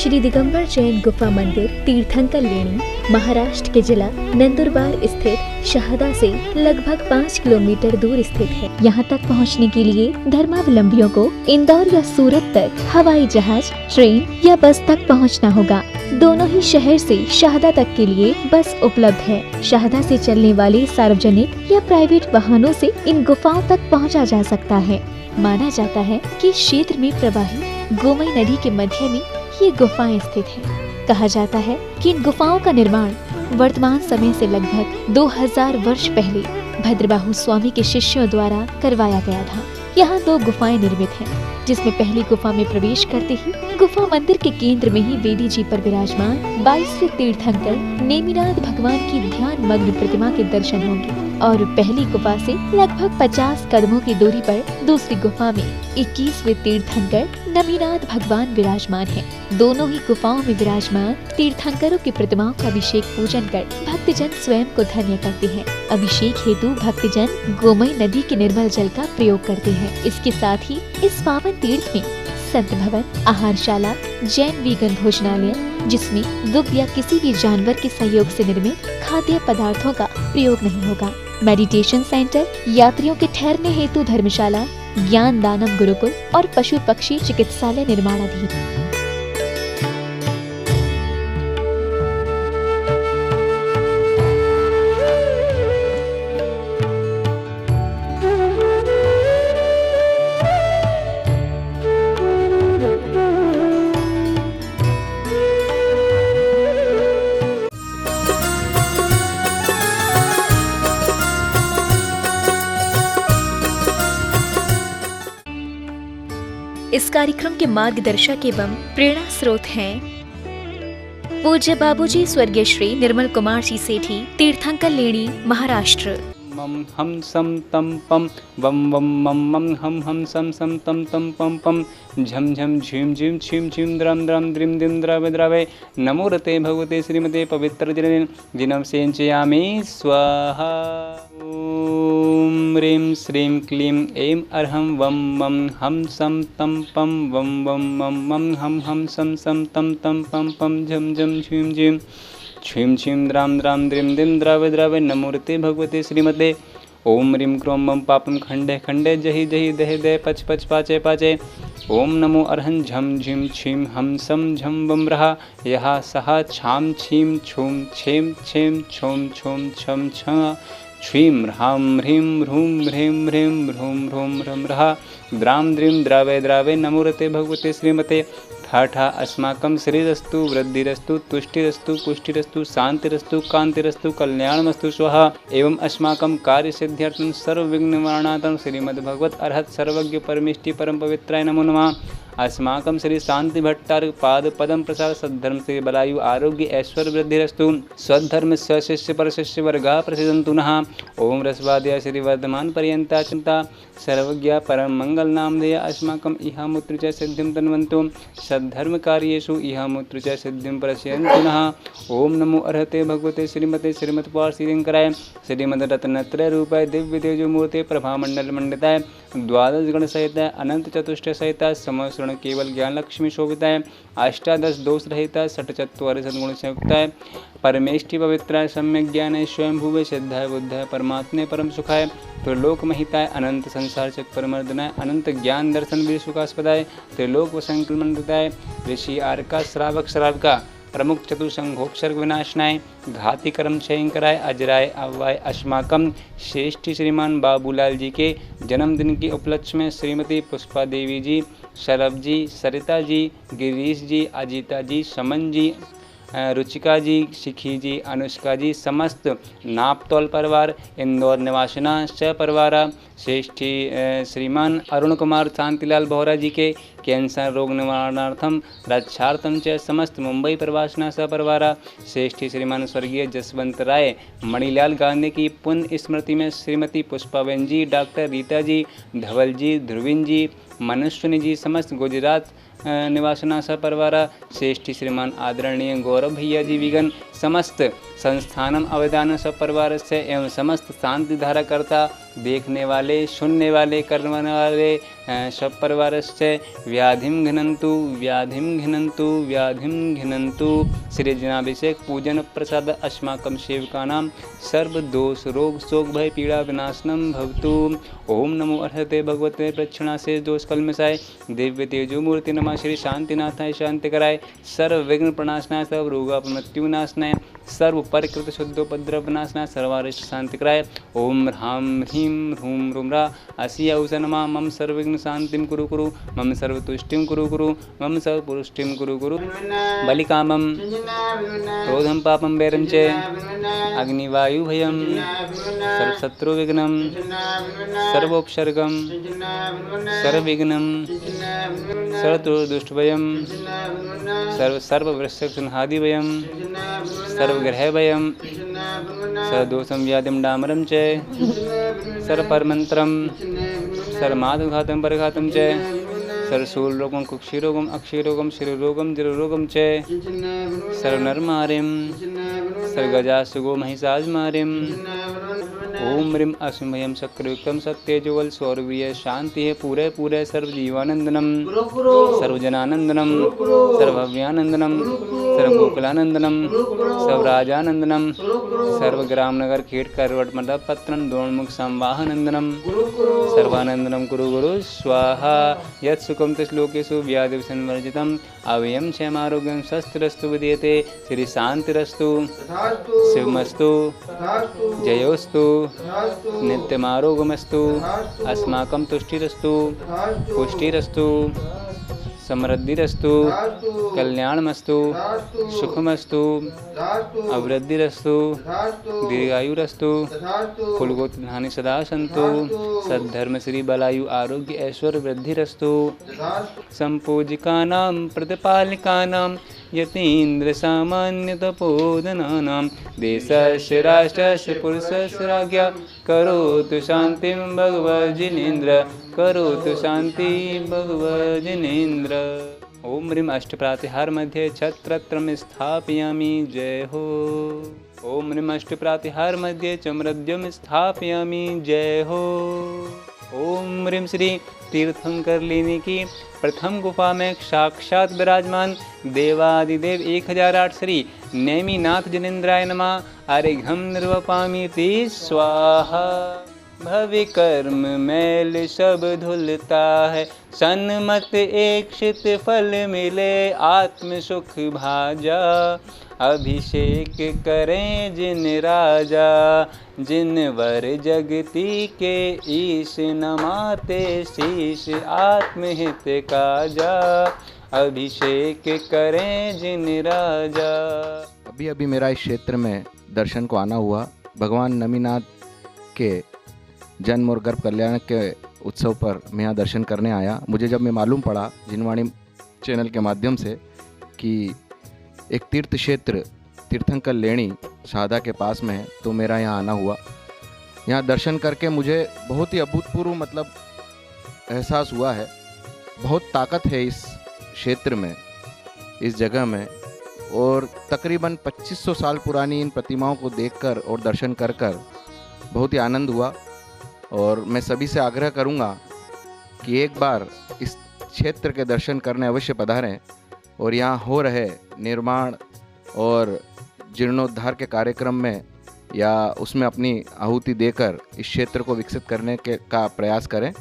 श्री दिगंबर जैन गुफा मंदिर तीर्थंकर लेणी महाराष्ट्र के जिला नंदुरबार स्थित शहदा से लगभग 5 किलोमीटर दूर स्थित है। यहाँ तक पहुँचने के लिए धर्मावलंबियों को इंदौर या सूरत तक हवाई जहाज, ट्रेन या बस तक पहुँचना होगा। दोनों ही शहर से शहदा तक के लिए बस उपलब्ध है। शहदा से चलने वाले सार्वजनिक या प्राइवेट वाहनों से इन गुफाओं तक पहुँचा जा सकता है। माना जाता है कि क्षेत्र में प्रवाहित गोमई नदी के मध्य में ये गुफाएं स्थित हैं। कहा जाता है कि इन गुफाओं का निर्माण वर्तमान समय से लगभग 2000 वर्ष पहले भद्रबाहु स्वामी के शिष्यों द्वारा करवाया गया था। यहाँ 2 गुफाएं निर्मित हैं, जिसमें पहली गुफा में प्रवेश करते ही गुफा मंदिर के केंद्र में ही वेदी जी पर विराजमान 22वें तीर्थंकर नेमिनाथ भगवान की ध्यान मग्न प्रतिमा के दर्शन होंगे और पहली गुफा से लगभग 50 कदमों की दूरी पर दूसरी गुफा में 21वें तीर्थंकर नेमिनाथ भगवान विराजमान हैं। दोनों ही गुफाओं में विराजमान तीर्थंकरों की प्रतिमाओं का अभिषेक पूजन कर भक्तजन स्वयं को धन्य करते हैं। अभिषेक हेतु भक्तजन गोमई नदी के निर्मल जल का प्रयोग करते हैं। इसके साथ ही इस पावन तीर्थ में संत भवन, आहारशाला, जैन वीगन भोजनालय, जिसमें दुग्ध या किसी भी जानवर के सहयोग से निर्मित खाद्य पदार्थों का प्रयोग नहीं होगा, मेडिटेशन सेंटर, यात्रियों के ठहरने हेतु धर्मशाला, ज्ञान दानम गुरुकुल और पशु पक्षी चिकित्सालय निर्माणाधीन। इस कार्यक्रम के मार्गदर्शक एवं प्रेरणा स्रोत हैं पूज्य बाबूजी स्वर्गीय श्री निर्मल कुमार जी सेठी, तीर्थंकर लेणी, महाराष्ट्र। मम हम सम तम पम वम वम मम मम हम सम सम तम तम पम पम झम झम झीम झीम छीम छीम द्रम द्रम द्रिम दिम द्रवे द्रवे नमो रते भगवते श्रीमते पवित्र जने जिनम सेंचयामि स्वाहा। ओम ह्रीं श्रीं क्लीं ऐं अर्हं वम मम हम सम तम पम वम वम मम मम हम सम सम तम तम पम पम झम झम झीम झीम छीम छीम द्राम द्राम द्रिम दिम द्रवे द्रवे नमोरते भगवते श्रीमते। ओम ह्रीं क्रों मम पापम खंडे खंडे जहि जहि दहे दे पच पच पाचे पाचे। ओम नमो अर्हं झम झीम छीम हम सम झम वम रहा यहा सहा छाम छीम छूम छेम छेम छोम छोम छम छ छ्वीं ह्रां ह्रीं ह्रूं ह्रीं ह्रीं ह्रूं ह्रूं रम रहा द्राम द्रीं द्रावे द्रावे नमोरते भगवते श्रीमते। ठाठा अस्माकं शरीरस्तु वृद्धिरस्तु तुष्टिरस्तु पुष्टिरस्तु शांतिरस्तु कांतिरस्तु कल्याणमस्तु स्वाहा। एवं अस्माकं कार्यसिद्ध्यर्थं सर्वविघ्ननिवारणार्थं श्रीमद्भगवत अर्हत सर्वज्ञ परमेष्टि परम पवित्राय नमो नमः। अस्माकं श्री शांति भट्टार पाद पदम प्रसाद सद्धर्म श्री बलायु आरोग्य ऐश्वर्य वृद्धिरस्तु स्वधर्म शिष्य पर शिष्य वर्गा प्रसिद्धंतु नः। ओम रसवाद्या श्री वर्धमान पर्यंता चिंता सर्वज्ञा परम मंगल नामधेय अस्माकं इह मूत्र च सिद्धिं तन्वन्तु सद्धर्म कार्येषु इह मूत्र च सिद्धिं प्रस्यन्तु नः। ओम नमो अर्हते भगवते श्रीमते श्रीमत्पाद श्रींकराय श्रीमद रत्नत्रय रूपाय दिव्य तेजो मूर्ते प्रभामंडल मंडिताय द्वादश गण सहिताय अनंत चतुष्ट सहिताय समस्रण केवल ज्ञान लक्ष्मी शोभिताय अष्टादश दोष रहिताय षट्चत्वारि सद्गुण संयुक्ताय परमेष्टि पवित्राय सम्यक ज्ञानाय स्वयं भुवे सिद्धाय बुद्धाय परमात्मे परम सुखाय त्रिलोक महिताय अनंत संसार चक परमर्दनाय अनंत ज्ञान दर्शन वीर सुखास्पदाय त्रिलोक वसंकल्मंडिताय ऋषि आर्का श्रावक श्राविका प्रमुख चतुसंघोक्षर विनाशनाय घाती कर्म क्षयंकराय अजराय अव्वाय अस्माकं श्रेष्ठी श्रीमान बाबूलाल जी के जन्मदिन के उपलक्ष्य में श्रीमती पुष्पा देवी जी, शरभ जी, सरिता जी, गिरीश जी, अजीता जी, समन जी, रुचिका जी, शिखी जी, अनुष्का जी, समस्त नापतौल परिवार इंदौर निवासिना सपरिवारा श्रेष्ठी श्रीमान अरुण कुमार शांतिलाल बोहरा जी के कैंसर रोग निवारणार्थम रक्षार्थम च समस्त मुंबई प्रवासिना सपरिवारा श्रेष्ठी श्रीमान स्वर्गीय जसवंत राय मणिलाल गांधी की पुण्य स्मृति में श्रीमती पुष्पाबेन जी, डॉक्टर रीता जी, धवल जी, ध्रुविन जी, मनुष्यनी जी, समस्त गुजरात निवासना सपरिवारा श्रेष्ठी श्रीमान आदरणीय गौरव भैया जी विगन समस्त संस्थानम अवदान सपरिवार से एवं समस्त शांति धारा करता देखने वाले, सुनने वाले, करने वाले सब परिवार से व्याधिम घिनंतु व्याधिम घिनंतु व्याधिम घिनंतु। श्री जनाभिषेक पूजन प्रसाद अस्माकं सेवकानां सर्व दोष रोग शोक भय पीड़ा विनाशनम भवतु। ओम नमो अर्हते भगवते प्रक्षणा से दोष कलमसाय दिव्य तेजो मूर्ति नमः। श्री शांतिनाथाय शांति कराय सर्व विघ्न प्रणाशनाय सर्व रोगापमृत्यु नाशनाय सर्व परिकृत शुद्धोपद्रव नाशनाय सर्वारिष्ट शांति कराय। ओम ह्रां ह्रीं ह्रूं ह्रूं असिया उषनमा मम सर्वविघ्न शांतिं कुरु कुरु मम सर्वतुष्टिं कुरु कुरु मम सर्वपुरुष्टिं कुरु कुरु। बलिकामं क्रोधं पापं वैरं च अग्निवायु भयं सर्वशत्रुविघ्नं सर्वोपसर्गं सर्वविघ्नं सर्वदुष्टभयं सर्ववृक्षसंहादिभयं सर्वग्रहभयं सर्वदोषं व्याधिं डामरं च सर्वपरमन्त्रं सर्वमाधुघातं परघातं च सर्वशूलरोगं कुक्षिरोगं अक्षयरोगं शिरोरोगं जलरोगं च सर्वनरमारिं सर्वगजासुगो महिषाजमारिं। ओम ह्रीं अस्मयं शक्रयुक्तं सत्यजोवल सौरवीय शांति है पूरे पूरे सर्वजीवानंदनम सर्वजनानंदनम सर्वभव्यानंदनम सर्वगोकुलानंदनम सर्वराजानंदनम सर्वग्रामनगर खेट करवट मंडप पत्रन द्रोणमुख संवाहनंदनम सर्वानंदनम कुरु गुरु स्वाहा। यत् सुखम तश्लोकेषु व्याधिविसंवर्जितम् अव्ययं क्षमारोग्यं शस्त्रस्तु विद्यते। श्री शांतिरस्तु शिवमस्तु जयोस्तु नित्यमारोगमस्तु अस्माकं तुष्टिरस्तु पुष्टिरस्तु समृद्धिरस्तु कल्याणमस्तु सुखमस्तु अवृद्धिरस्तु दीर्घायुरस्तु कुलगोत्रधानी सदा सन्तु सद्धर्म श्री बलायु आरोग्य ऐश्वर्य वृद्धिरस्तु। संपूजिकानां प्रतिपालिकानां यतीन्द्र सामान्य तपोधनानां देशस्य राष्ट्रस्य पुरुषस्य राज्ञा करोतु शान्तिं भगवज्जिनेन्द्र करोतु शान्ति भगवज्जिनेन्द्र। ओम ह्रीं अष्टप्रातिहार मध्ये छत्रत्रम स्थापयामि जय हो। ओम ह्रीं अष्टप्रातिहार मध्ये चमरद्यम स्थापयामि जय हो। ओम ह्रीं श्री तीर्थंकर लेने की प्रथम गुफा में साक्षात विराजमान देवादिदेव 1008 श्री नेमिनाथ जिनेन्द्राय नमः। अर्घ्यं निर्वपामि ते स्वाहा। भवि कर्म मैल सब धुलता है सन्मत इच्छित फल मिले आत्म सुख भाजा। अभिषेक करें जिन राजा जिन वर जगती के ईश नमाते शीश आत्महित काजा। अभिषेक करें जिन राजा। अभी अभी मेरा इस क्षेत्र में दर्शन को आना हुआ। भगवान नेमिनाथ के जन्म और गर्भ कल्याण के उत्सव पर मैं यहाँ दर्शन करने आया। मुझे जब मैं मालूम पड़ा जिनवाणी चैनल के माध्यम से कि एक तीर्थ क्षेत्र तीर्थंकर लेणी शारदा के पास में है तो मेरा यहाँ आना हुआ। यहाँ दर्शन करके मुझे बहुत ही अभूतपूर्व मतलब एहसास हुआ है। बहुत ताकत है इस क्षेत्र में, इस जगह में, और तकरीबन 2500 साल पुरानी इन प्रतिमाओं को देखकर और दर्शन कर बहुत ही आनंद हुआ। और मैं सभी से आग्रह करूंगा कि एक बार इस क्षेत्र के दर्शन करने अवश्य पधारें और यहाँ हो रहे निर्माण और जीर्णोद्धार के कार्यक्रम में या उसमें अपनी आहुति देकर इस क्षेत्र को विकसित करने का प्रयास करें।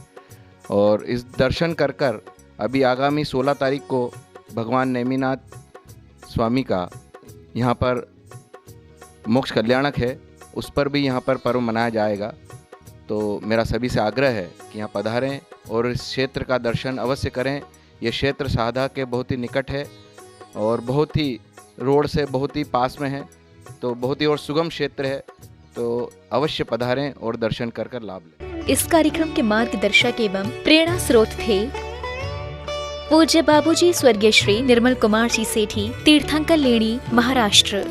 और इस दर्शन कर अभी आगामी 16 तारीख को भगवान नेमिनाथ स्वामी का यहाँ पर मोक्ष कल्याणक है, उस पर भी यहाँ पर पर्व मनाया जाएगा। तो मेरा सभी से आग्रह है कि यहाँ पधारें और इस क्षेत्र का दर्शन अवश्य करें। ये क्षेत्र शारदा के बहुत ही निकट है और बहुत ही रोड से बहुत ही पास में है, तो बहुत ही और सुगम क्षेत्र है। तो अवश्य पधारें और दर्शन कर लाभ लें। इस कार्यक्रम के मार्गदर्शक एवं प्रेरणा स्रोत थे पूज्य बाबूजी स्वर्गीय श्री निर्मल कुमार जी सेठी, तीर्थंकर लेणी, महाराष्ट्र।